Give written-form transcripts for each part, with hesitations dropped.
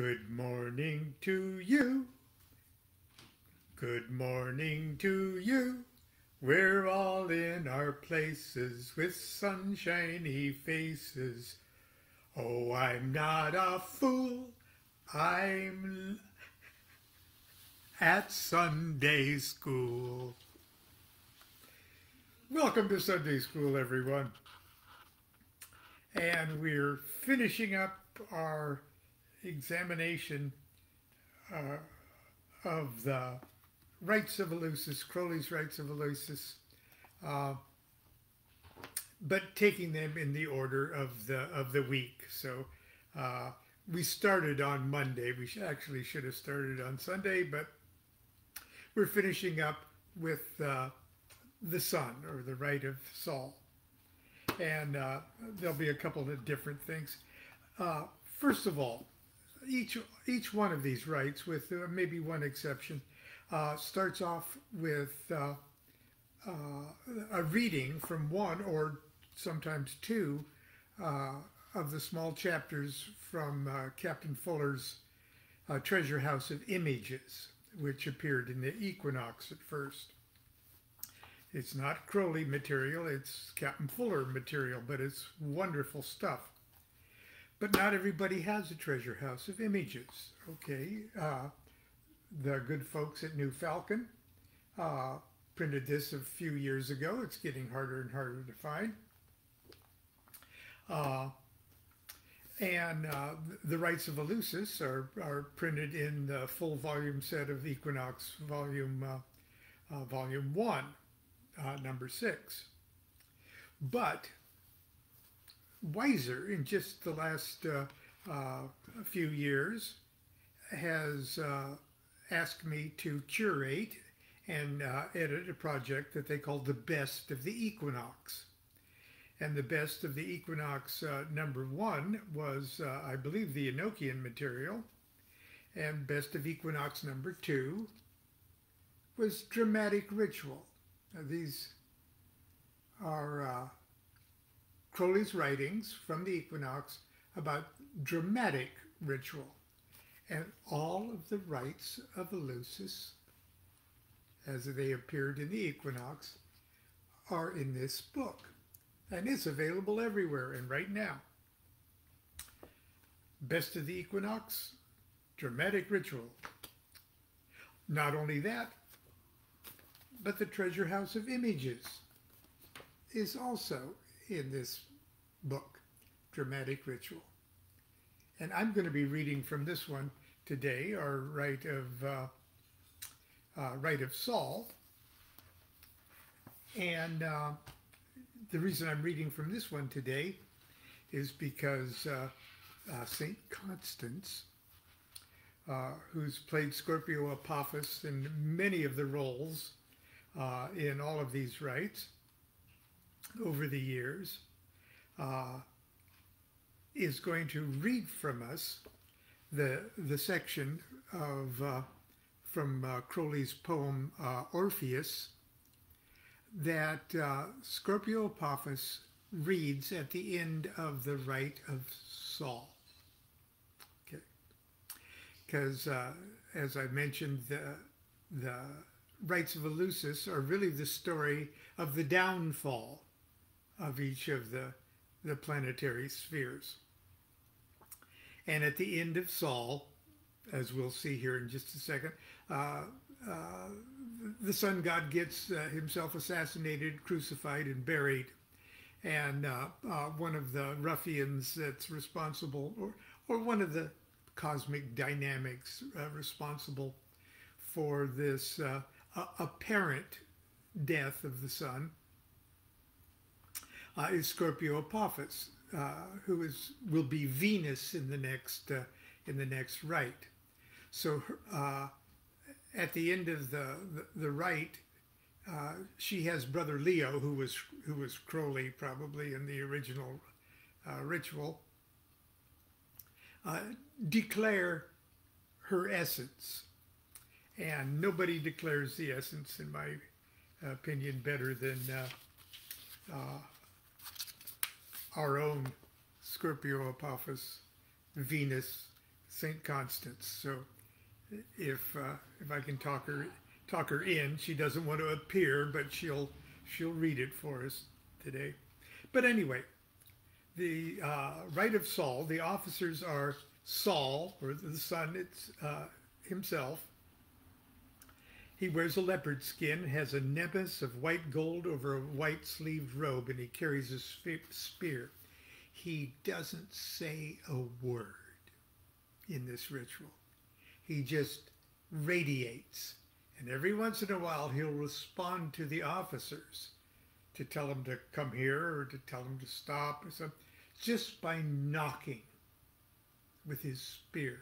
Good morning to you. Good morning to you. We're all in our places with sunshiny faces. Oh, I'm not a fool. I'm at Sunday school. Welcome to Sunday school, everyone. And we're finishing up our examination of the rites of Eleusis, Crowley's rites of Eleusis, but taking them in the order of the week. So we started on Monday. We actually should have started on Sunday, but we're finishing up with the sun, or the rite of Saul. And there'll be a couple of different things. First of all, each one of these rites, with maybe one exception, starts off with a reading from one or sometimes two of the small chapters from Captain Fuller's Treasure House of Images, which appeared in the Equinox at first. It's not Crowley material, it's Captain Fuller material, but it's wonderful stuff. But not everybody has a Treasure House of Images, okay? The good folks at New Falcon printed this a few years ago. It's getting harder and harder to find. The Rites of Eleusis are printed in the full volume set of Equinox volume 1, number 6. But Weiser, in just the last few years, has asked me to curate and edit a project that they called the Best of the Equinox. And the Best of the Equinox number 1 was, I believe, the Enochian material. And Best of Equinox number 2 was Dramatic Ritual. Now, these are Crowley's writings from the Equinox about dramatic ritual. And all of the rites of Eleusis, as they appeared in the Equinox, are in this book. And it's available everywhere and right now. Best of the Equinox, Dramatic Ritual. Not only that, but the Treasure House of Images is also in this book, Dramatic Ritual. And I'm going to be reading from this one today, our Rite of Saul. And the reason I'm reading from this one today is because St. Constance, who's played Scorpio Apophis in many of the roles in all of these rites over the years, is going to read from us the section of from Crowley's poem Orpheus that Scorpio Apophis reads at the end of the Rite of Saul. Okay, because as I mentioned, the rites of Eleusis are really the story of the downfall of each of the planetary spheres. And at the end of Saul, as we'll see here in just a second, the sun god gets himself assassinated, crucified, and buried. And one of the ruffians that's responsible, or one of the cosmic dynamics responsible for this apparent death of the sun, is Scorpio Apophis, who will be Venus in the next rite. So at the end of the rite, she has Brother Leo, who was Crowley probably in the original ritual, declare her essence. And nobody declares the essence, in my opinion, better than our own Scorpio Apophis, Venus, St. Constance. So if I can talk her in, she doesn't want to appear, but she'll read it for us today. But anyway, the rite of Saul. The officers are Saul, or the son. It's himself. He wears a leopard skin, has a nebus of white gold over a white sleeved robe, and he carries a spear. He doesn't say a word in this ritual. He just radiates. And every once in a while, he'll respond to the officers to tell them to come here or to tell them to stop or something, just by knocking with his spear.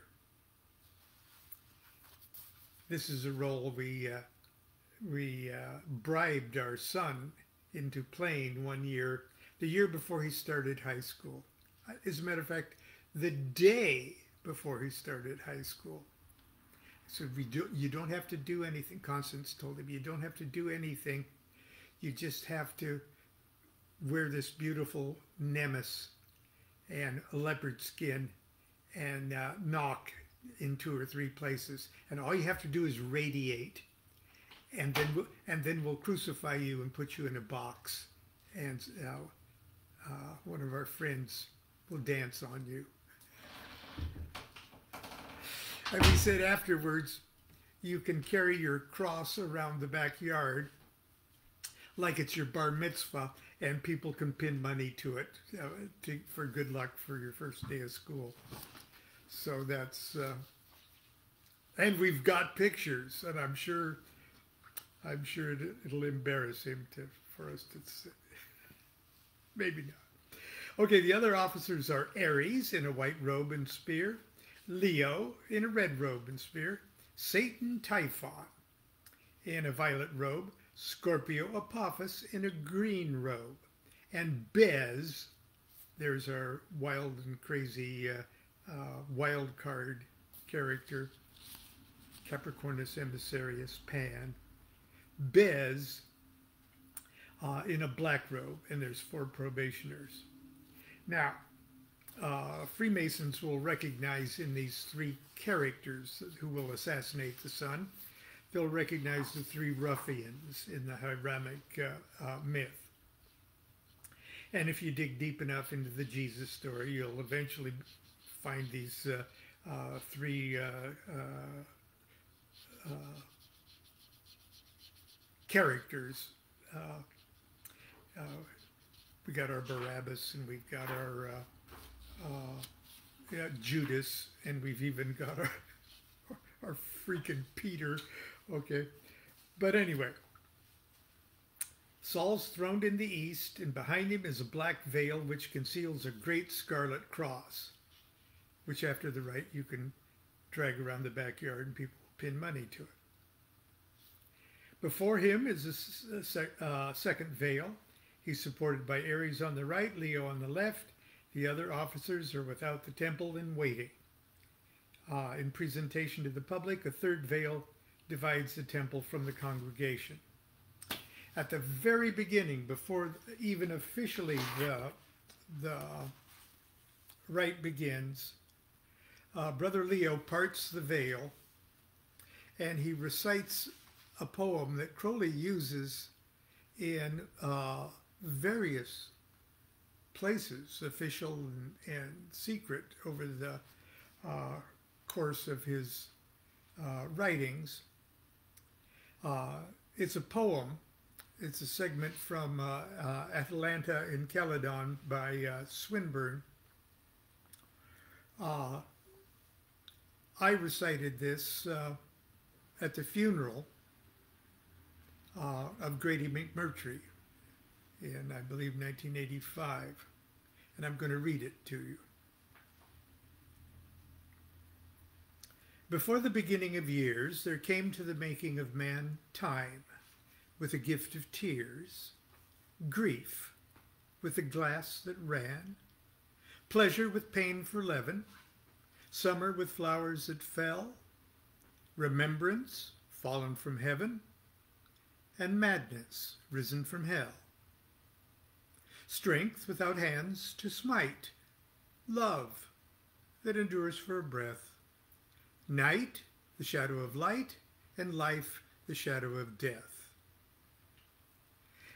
This is a role we bribed our son into playing one year, the year before he started high school. As a matter of fact, the day before he started high school. So you don't have to do anything. Constance told him, you don't have to do anything. You just have to wear this beautiful nemes and a leopard skin and knock in 2 or 3 places, and all you have to do is radiate, and then we'll crucify you and put you in a box, and one of our friends will dance on you. And we said afterwards, you can carry your cross around the backyard like it's your bar mitzvah, and people can pin money to it for good luck for your first day of school. So that's, and we've got pictures, and I'm sure it'll embarrass him for us to say. Maybe not. Okay, the other officers are Ares in a white robe and spear, Leo in a red robe and spear, Satan Typhon in a violet robe, Scorpio Apophis in a green robe, and Bez, there's our wild and crazy wild card character, Capricornus Emissarius Pan, Bez in a black robe, and there's 4 probationers. Now, Freemasons will recognize in these 3 characters who will assassinate the sun, they'll recognize the 3 ruffians in the Hiramic myth. And if you dig deep enough into the Jesus story, you'll eventually find these 3 characters. We got our Barabbas, and we've got our Judas, and we've even got our freaking Peter. Okay, but anyway, Saul's throned in the east, and behind him is a black veil which conceals a great scarlet cross, which after the rite you can drag around the backyard and people pin money to it. Before him is a second veil. He's supported by Ares on the right, Leo on the left. The other officers are without the temple and waiting. In presentation to the public, a third veil divides the temple from the congregation. At the very beginning, before even officially the rite begins, Brother Leo parts the veil, and he recites a poem that Crowley uses in various places, official and secret, over the course of his writings. It's a poem. It's a segment from Atalanta in Caledon by Swinburne. I recited this at the funeral of Grady McMurtry in, I believe, 1985. And I'm going to read it to you. Before the beginning of years, there came to the making of man time, with a gift of tears, grief with a glass that ran, pleasure with pain for leaven, summer with flowers that fell, remembrance fallen from heaven, and madness risen from hell. Strength without hands to smite, love that endures for a breath, Night, the shadow of light, and life, the shadow of death.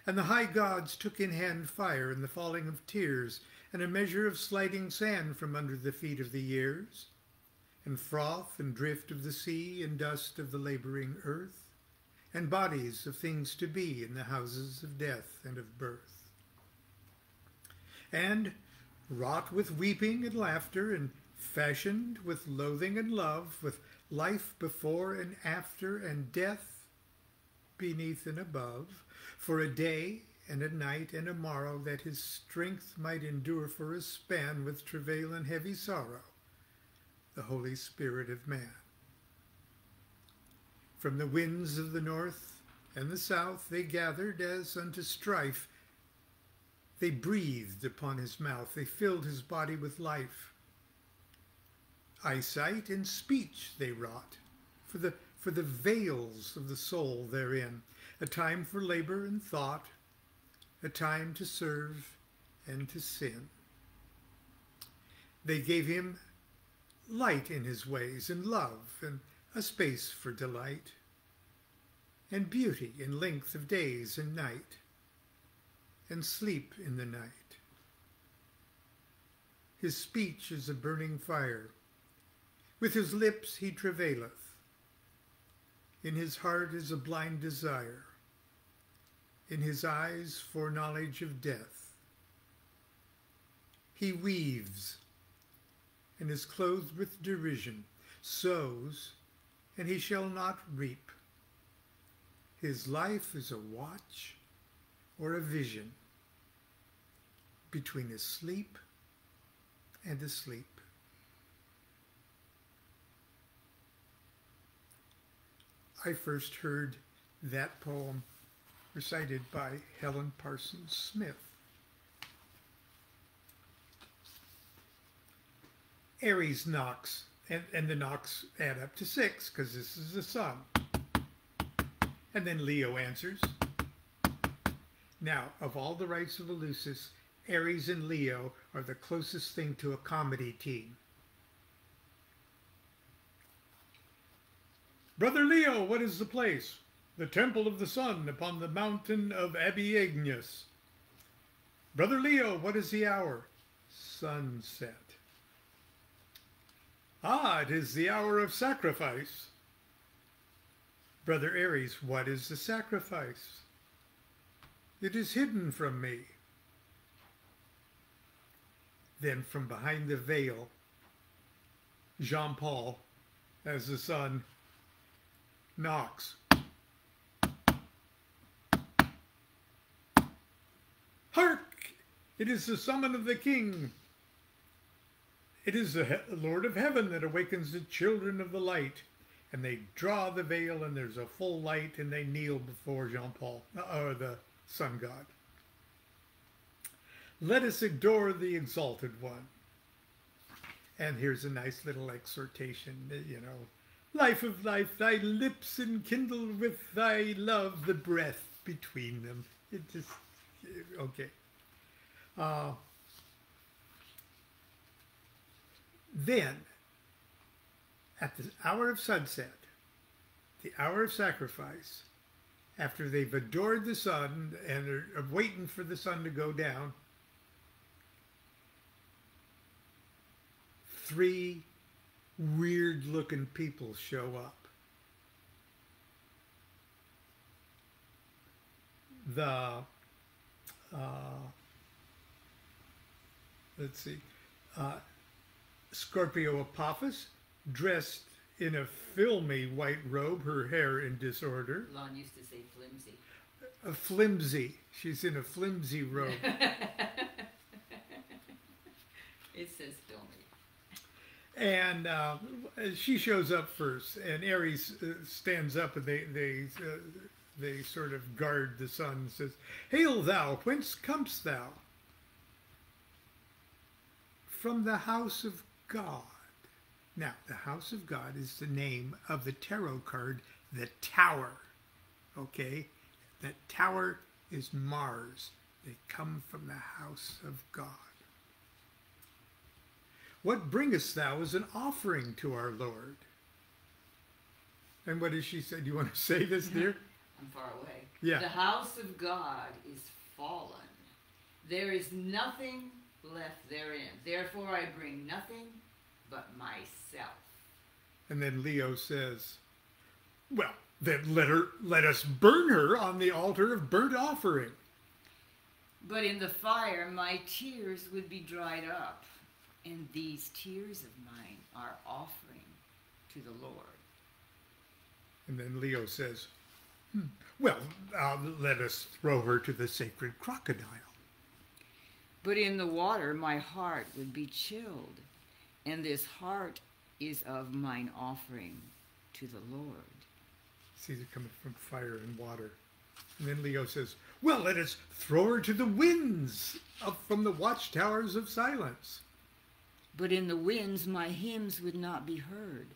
And the high gods took in hand fire and the falling of tears, and a measure of sliding sand from under the feet of the years, and froth and drift of the sea, and dust of the laboring earth, and bodies of things to be in the houses of death and of birth. And wrought with weeping and laughter, and fashioned with loathing and love, with life before and after, and death beneath and above, for a day and a night and a morrow, that his strength might endure for a span with travail and heavy sorrow, the Holy Spirit of man. From the winds of the north and the south they gathered as unto strife. They breathed upon his mouth, they filled his body with life. Eyesight and speech they wrought, for the veils of the soul therein, a time for labor and thought, a time to serve and to sin. They gave him light in his ways, and love, and a space for delight, and beauty in length of days and night, and sleep in the night. His speech is a burning fire, with his lips he travaileth. In his heart is a blind desire, in his eyes foreknowledge of death. He weaves, and is clothed with derision, sows, and he shall not reap. His life is a watch or a vision between asleep and asleep. I first heard that poem recited by Helen Parsons Smith. Aries knocks, and the knocks add up to 6 because this is the sun. And then Leo answers. Now, of all the rites of Eleusis, Aries and Leo are the closest thing to a comedy team. Brother Leo, what is the place? The temple of the sun upon the mountain of Abiagnus. Brother Leo, what is the hour? Sunset. Ah, it is the hour of sacrifice. Brother Aries, what is the sacrifice? It is hidden from me. Then from behind the veil, Jean-Paul, as the sun, knocks. Hark! It is the summon of the king. It is the Lord of heaven that awakens the children of the light. And they draw the veil, and there's a full light, and they kneel before Jean-Paul, or the sun god. Let us adore the exalted one. And here's a nice little exhortation, you know. Life of life, thy lips enkindle with thy love, the breath between them. It just, okay. Then, at the hour of sunset, the hour of sacrifice, after they've adored the sun and are waiting for the sun to go down, 3 weird-looking people show up. Let's see, Scorpio Apophis, dressed in a filmy white robe, her hair in disorder. Lon used to say flimsy. A flimsy. She's in a flimsy robe. It says filmy. And she shows up first, and Aries stands up, and they sort of guard the sun and says, "Hail thou, whence comest thou?" From the house of God. Now, the house of God is the name of the tarot card, the Tower. Okay? That tower is Mars. They come from the house of God. What bringest thou as an offering to our Lord? And what does she say? Do you want to say this, dear? I'm far away. Yeah. The house of God is fallen. There is nothing left therein. Therefore I bring nothing but myself. And then Leo says, well, then let us burn her on the altar of burnt offering. But in the fire my tears would be dried up, and these tears of mine are offering to the Lord. And then Leo says, well, let us throw her to the sacred crocodile. But in the water my heart would be chilled, and this heart is of mine offering to the Lord. Sees it coming from fire and water. And then Leo says, well, let us throw her to the winds from the watchtowers of silence. But in the winds my hymns would not be heard,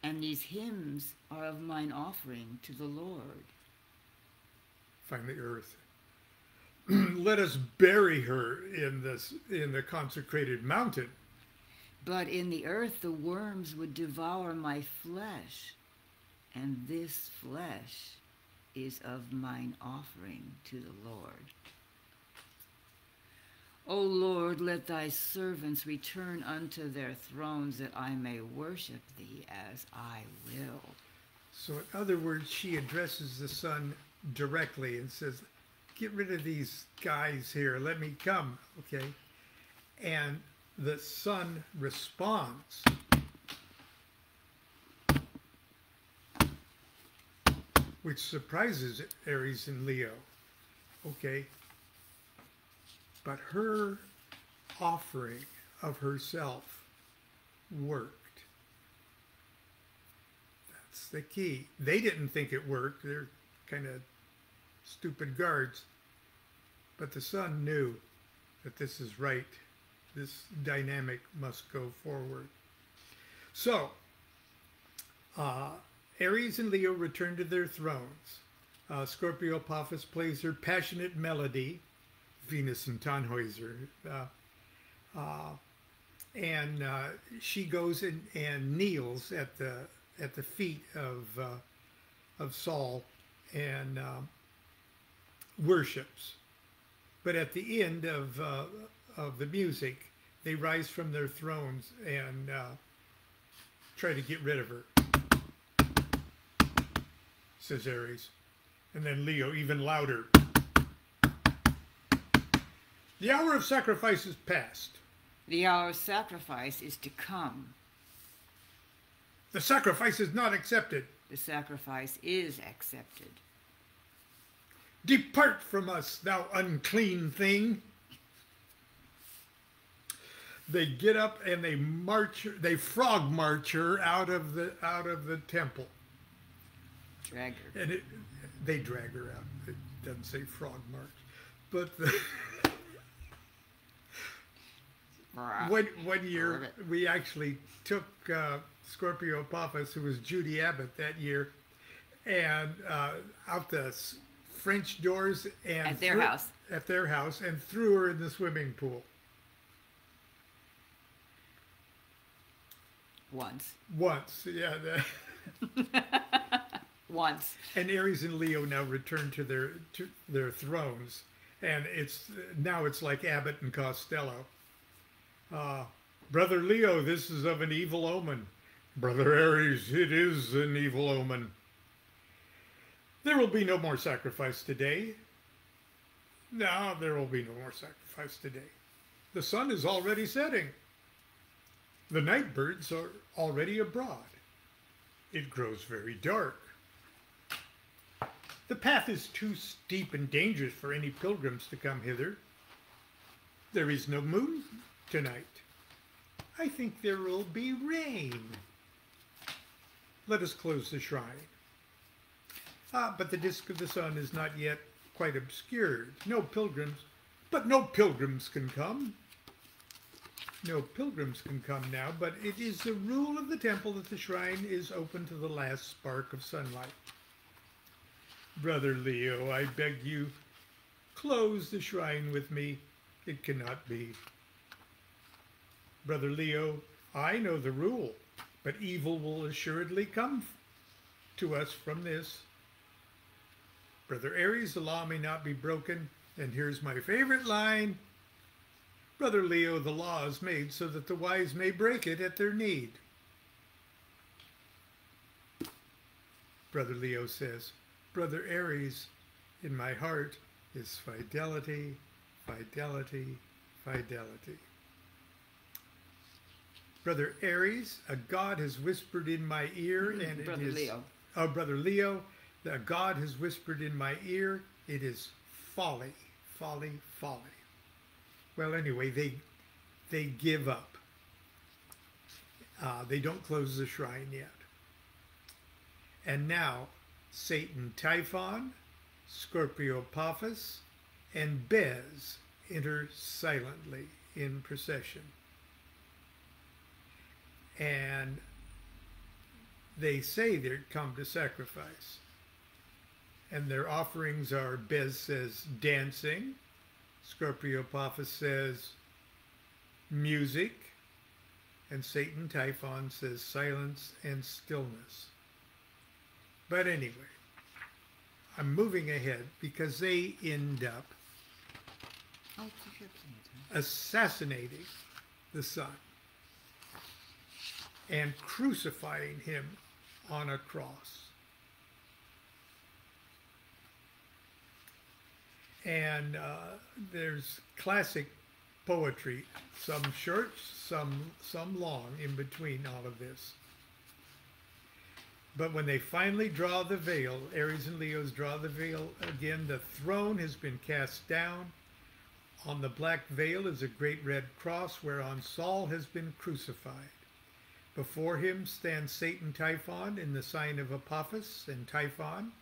and these hymns are of mine offering to the Lord. Finally, earth. Let us bury her in the consecrated mountain. But in the earth the worms would devour my flesh, and this flesh is of mine offering to the Lord. O Lord, let thy servants return unto their thrones, that I may worship thee as I will. So in other words, she addresses the sun directly and says, get rid of these guys here, let me come, okay? And the sun responds. Which surprises Aries and Leo, okay? But her offering of herself worked. That's the key. They didn't think it worked. They're kind of stupid guards. But the sun knew that this is right. This dynamic must go forward. So, Aries and Leo return to their thrones. Scorpio Apophis plays her passionate melody, Venus and Tannhäuser, and she goes and kneels at the feet of Saul and worships. But at the end of the music, they rise from their thrones and try to get rid of her, says Aries. And then Leo, even louder. The hour of sacrifice is past. The hour of sacrifice is to come. The sacrifice is not accepted. The sacrifice is accepted. Depart from us, thou unclean thing. They get up and they frog march her out of the temple. Drag her. And they drag her out. It doesn't say frog march. But one year we actually took Scorpio Apophis, who was Judy Abbott that year, and out the French doors and at their house and threw her in the swimming pool. Once, yeah. Once. And Aries and Leo now return to their thrones, and it's like Abbott and Costello. Brother Leo, this is of an evil omen. Brother Aries, it is an evil omen. There will be no more sacrifice today. No, there will be no more sacrifice today. The sun is already setting. The night birds are already abroad. It grows very dark. The path is too steep and dangerous for any pilgrims to come hither. There is no moon tonight. I think there will be rain. Let us close the shrine. But the disk of the sun is not yet quite obscured. No pilgrims can come. No pilgrims can come now, but it is the rule of the temple that the shrine is open to the last spark of sunlight. Brother Leo, I beg you, close the shrine with me. It cannot be. Brother Leo, I know the rule, but evil will assuredly come to us from this. Brother Aries, the law may not be broken. And here's my favorite line. Brother Leo, the law is made so that the wise may break it at their need. Brother Leo says, Brother Aries, in my heart is fidelity, fidelity, fidelity. Brother Aries, a God has whispered in my ear, and Brother it is... Leo. Oh, Brother Leo, a God has whispered in my ear, it is folly, folly, folly. Well, anyway, they give up. They don't close the shrine yet. And now, Satan Typhon, Scorpio Apophis, and Bez enter silently in procession. And they say they're come to sacrifice. And their offerings are, Bez says, dancing. Scorpio Apophis says, music. And Satan Typhon says, silence and stillness. But anyway, I'm moving ahead because they end up assassinating the Son and crucifying him on a cross. And there's classic poetry, some short, some long in between all of this. But when they finally draw the veil, Aries and Leos draw the veil again, the throne has been cast down. On the black veil is a great red cross whereon Saul has been crucified. Before him stands Satan Typhon in the sign of Apophis and Typhon.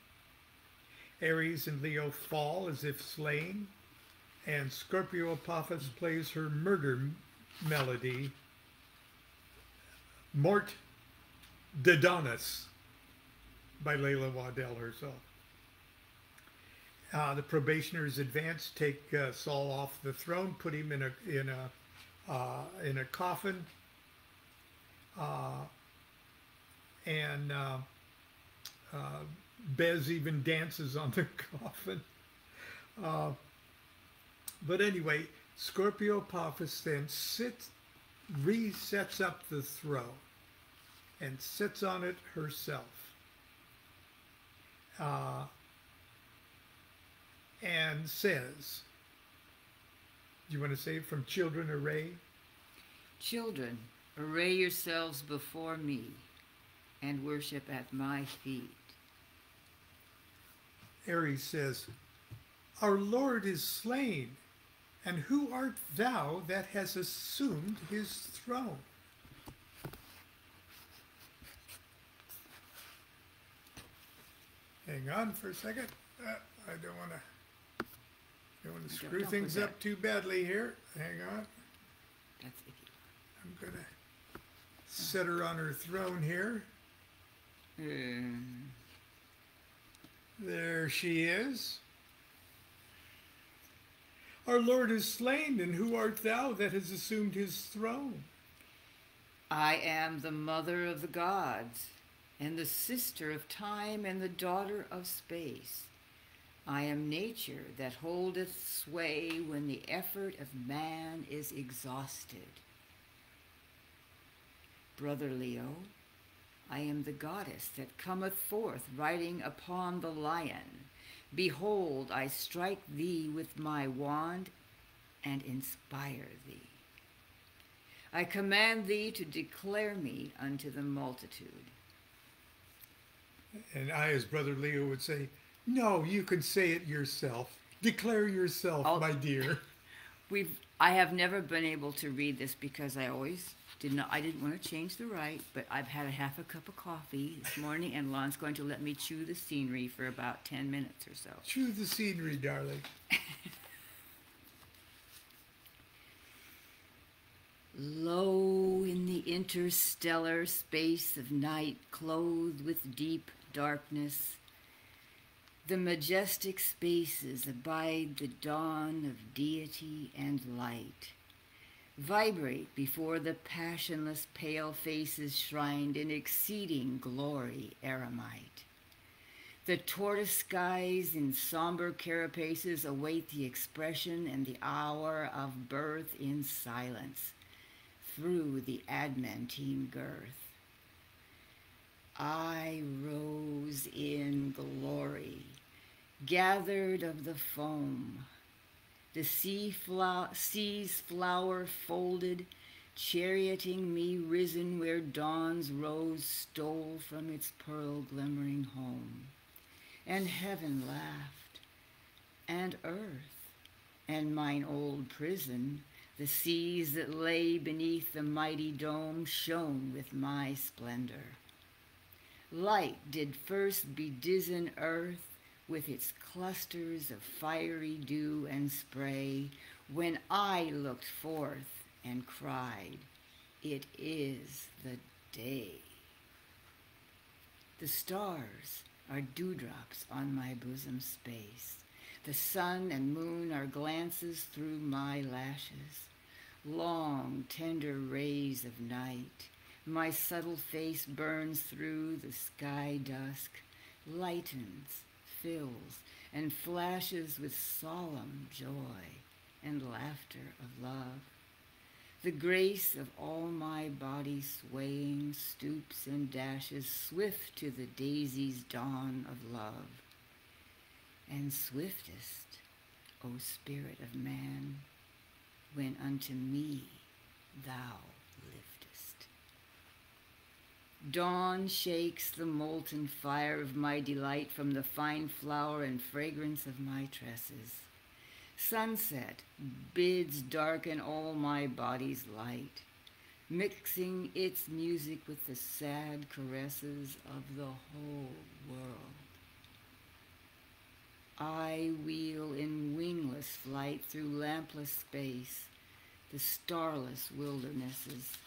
Aries and Leo fall as if slain, and Scorpio Apophis plays her murder melody, Mort Dadonis, by Layla Waddell herself. The probationers advance, take Saul off the throne, put him in a coffin, and Bez even dances on the coffin. But anyway, Scorpio Apophis then resets up the throne and sits on it herself. And says, do you want to say it from Children Array? Children, array yourselves before me and worship at my feet. Aries says, our Lord is slain, and who art thou that has assumed his throne? Hang on for a second. I don't want to screw things up too badly here. Hang on. That's icky. I'm going to set her on her throne here. There she is. Our Lord is slain, and who art thou that has assumed his throne? I am the mother of the gods, and the sister of time, and the daughter of space. I am nature that holdeth sway when the effort of man is exhausted. Brother Leo, I am the goddess that cometh forth riding upon the lion. Behold, I strike thee with my wand and inspire thee. I command thee to declare me unto the multitude. And I, as Brother Leo would say, no, you can say it yourself. Declare yourself, my dear. I have never been able to read this because I didn't want to change the rite, but I've had a half a cup of coffee this morning, and Lon's going to let me chew the scenery for about 10 minutes or so. Chew the scenery, darling. Low in the interstellar space of night, clothed with deep darkness, the majestic spaces abide the dawn of deity and light. Vibrate before the passionless pale faces shrined in exceeding glory eremite. The tortoise skies in somber carapaces await the expression and the hour of birth in silence through the adamantine girth. I rose in glory, gathered of the foam, the sea's flower folded, charioting me risen where dawn's rose stole from its pearl glimmering home. And heaven laughed, and earth, and mine old prison, the seas that lay beneath the mighty dome, shone with my splendor. Light did first bedizen earth with its clusters of fiery dew and spray, when I looked forth and cried, "It is the day." The stars are dewdrops on my bosom space. The sun and moon are glances through my lashes, long, tender rays of night. My subtle face burns through the sky dusk, lightens, fills, and flashes with solemn joy and laughter of love. The grace of all my body swaying stoops and dashes swift to the daisy's dawn of love. And swiftest, O Spirit of man, when unto me thou liftest. Dawn shakes the molten fire of my delight from the fine flower and fragrance of my tresses. Sunset bids darken all my body's light, mixing its music with the sad caresses of the whole world. I wheel in wingless flight through lampless space, the starless wildernesses.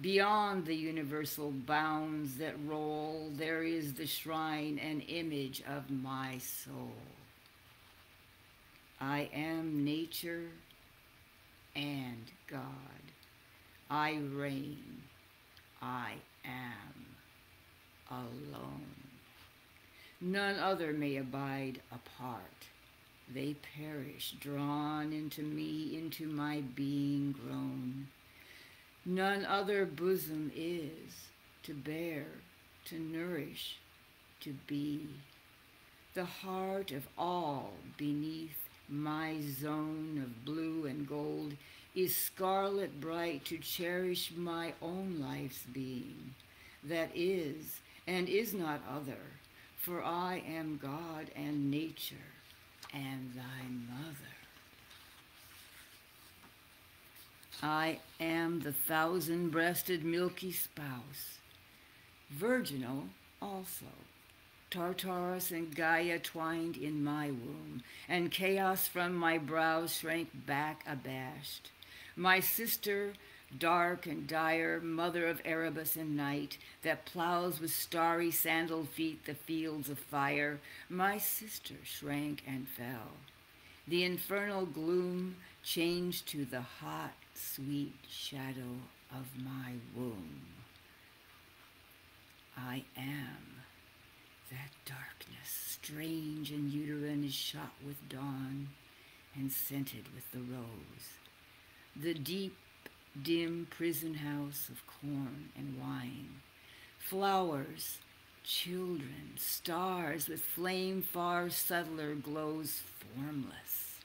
Beyond the universal bounds that roll, there is the shrine and image of my soul. I am nature and God. I reign. I am alone. None other may abide apart. They perish, drawn into me, into my being grown. None other bosom is to bear, to nourish, to be. The heart of all beneath my zone of blue and gold is scarlet bright to cherish my own life's being, that is and is not other, for I am God and nature and thy mother. I am the thousand-breasted milky spouse, virginal also, Tartarus and Gaia twined in my womb, and chaos from my brows shrank back abashed. My sister, dark and dire, mother of Erebus and night, that plows with starry sandaled feet the fields of fire, my sister shrank and fell. The infernal gloom changed to the hot, sweet shadow of my womb. I am that darkness, strange and uterine, is shot with dawn and scented with the rose. The deep, dim prison house of corn and wine. Flowers, children, stars with flame far subtler glows formless.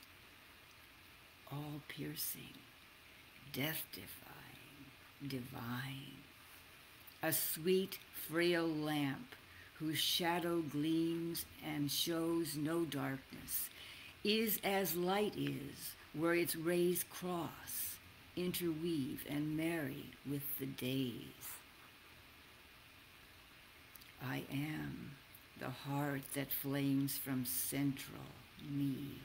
All piercing, death-defying, divine. A sweet, frail lamp whose shadow gleams and shows no darkness, is as light is where its rays cross, interweave, and marry with the days. I am the heart that flames from central me,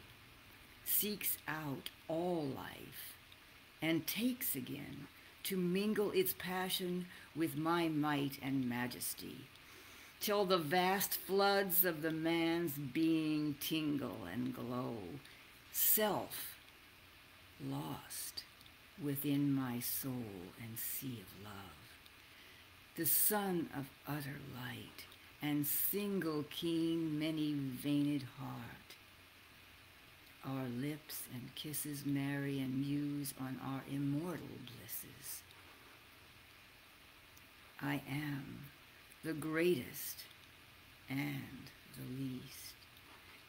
seeks out all life, and takes again to mingle its passion with my might and majesty, till the vast floods of the man's being tingle and glow, self lost within my soul and sea of love. The sun of utter light and single keen many-veined heart. Our lips and kisses marry and muse on our immortal blisses. I am the greatest and the least,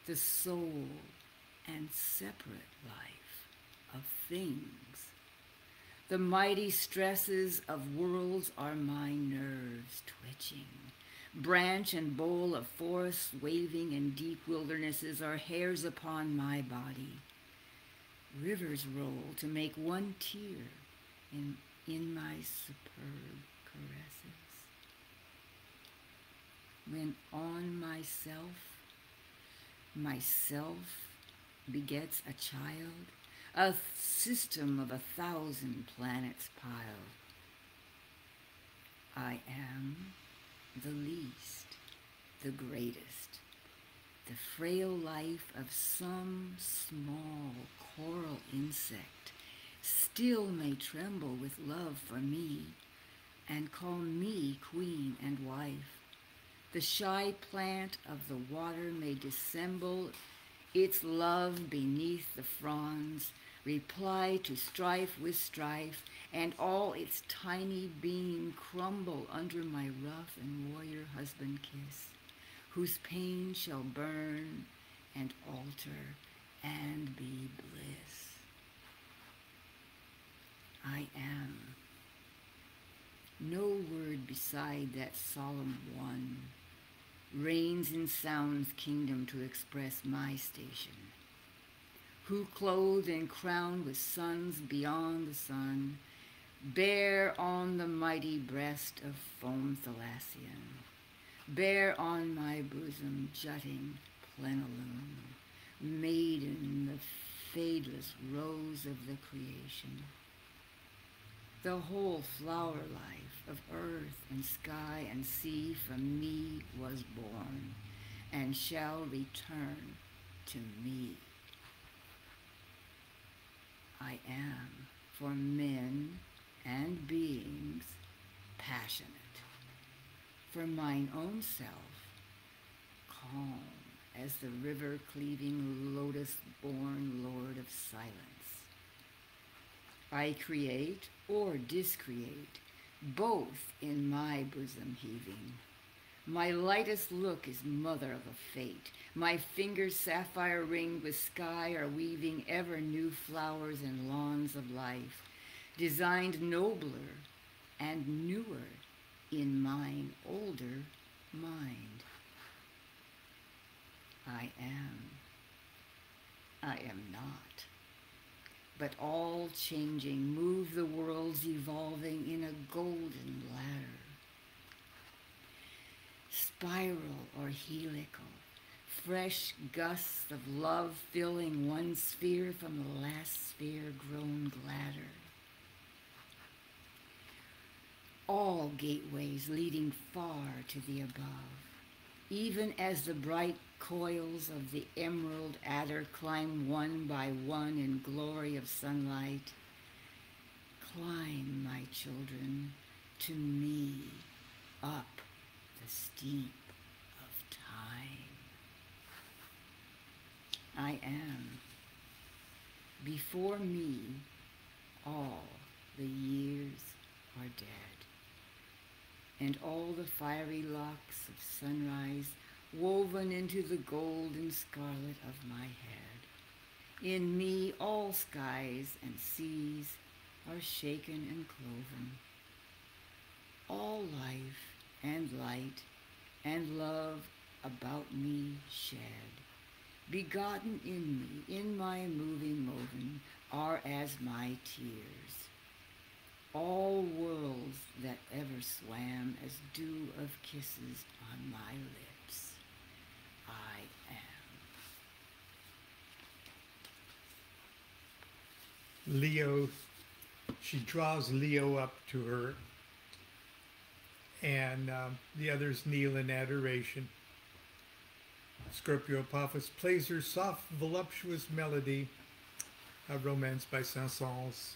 the sole and separate life of things. The mighty stresses of worlds are my nerves twitching. Branch and bowl of forests waving in deep wildernesses are hairs upon my body. Rivers roll to make one tear in my superb caresses. When on myself begets a child, a system of 1,000 planets piled. I am the least, the greatest, the frail life of some small coral insect still may tremble with love for me and call me queen and wife. The shy plant of the water may dissemble its love beneath the fronds, reply to strife with strife, and all its tiny being crumble under my rough and warrior husband kiss, whose pain shall burn and alter and be bliss. I am. No word beside that solemn one reigns in sound's kingdom to express my station, who clothed and crowned with suns beyond the sun, bear on the mighty breast of foam Thalassian, bear on my bosom jutting plenilune, maiden, the fadeless rose of the creation. The whole flower life of earth and sky and sea from me was born and shall return to me. I am for men and beings passionate, for mine own self calm as the river-cleaving lotus-born lord of silence. I create or discreate, both in my bosom heaving. My lightest look is mother of a fate. My fingers sapphire ringed with sky are weaving ever new flowers and lawns of life, designed nobler and newer in mine older mind. I am not, but all changing, move the worlds evolving in a golden ladder. Spiral or helical, fresh gusts of love filling one sphere from the last sphere grown gladder. All gateways leading far to the above, even as the bright coils of the emerald adder climb one by one in glory of sunlight. Climb, my children, to me up the steep of time. I am. Before me, all the years are dead, and all the fiery locks of sunrise woven into the golden scarlet of my head. In me all skies and seas are shaken and cloven. All life and light and love about me shed, begotten in me, in my moving moven, are as my tears. All worlds that ever swam as dew of kisses on my lips. I am. Leo, she draws Leo up to her, and the others kneel in adoration. Scorpio Apophis plays her soft, voluptuous melody, a romance by Saint-Saëns.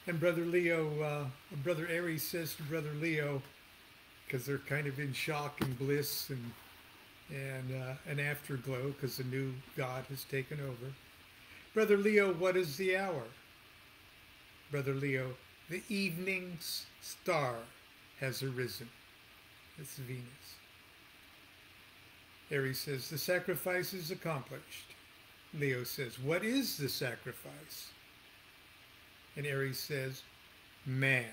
And Brother Leo, Brother Aries says to Brother Leo, because they're kind of in shock and bliss and an afterglow because the new God has taken over. Brother Leo, what is the hour? Brother Leo, the evening star has arisen. It's Venus. Aries says, the sacrifice is accomplished. Leo says, what is the sacrifice? And Aries says, man.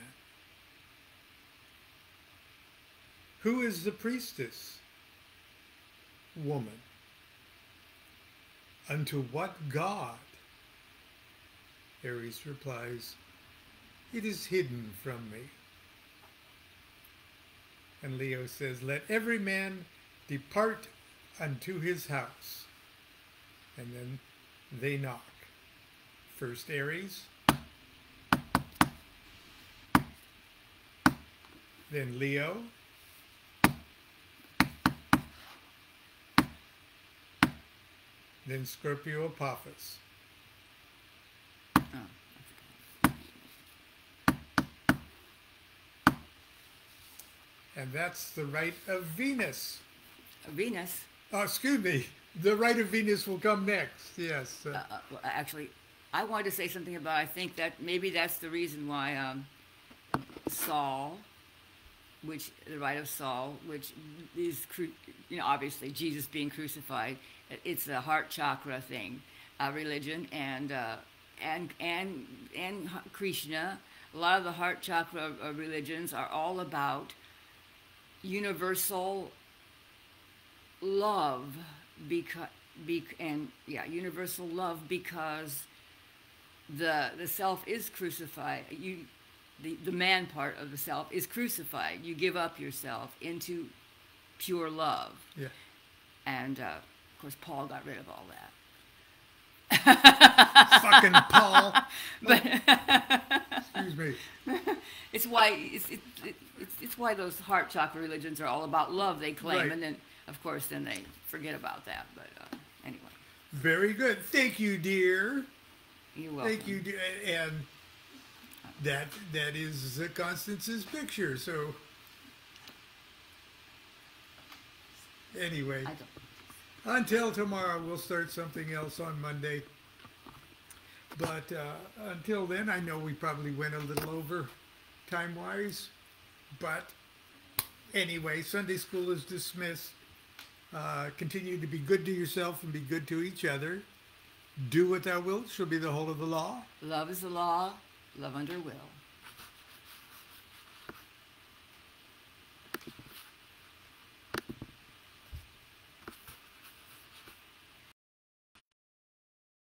Who is the priestess? Woman. Unto what God? Aries replies, it is hidden from me. And Leo says, let every man depart unto his house. And then they knock. First Aries, then Leo, then Scorpio Apophis. And that's the rite of Venus. Venus? Oh, excuse me. The rite of Venus will come next. Yes. Well, actually, I wanted to say something about, I think that maybe that's the reason why Saul, the rite of Saul, which is, obviously Jesus being crucified, it's a heart chakra thing, religion, and Krishna. A lot of the heart chakra religions are all about universal love, universal love, because the self is crucified. The man part of the self is crucified. You give up yourself into pure love. Yeah. And of course, Paul got rid of all that. Fucking Paul. But excuse me. It's why those heart chakra religions are all about love. They claim, right. And then of course then they forget about that. But anyway. Very good. Thank you, dear. You're welcome. Thank you, dear. And that is Constance's picture. So anyway, until tomorrow, we'll start something else on Monday. But until then, I know we probably went a little over time-wise. But anyway, Sunday school is dismissed. Continue to be good to yourself and be good to each other. Do what thou wilt shall be the whole of the law. Love is the law. Love under will.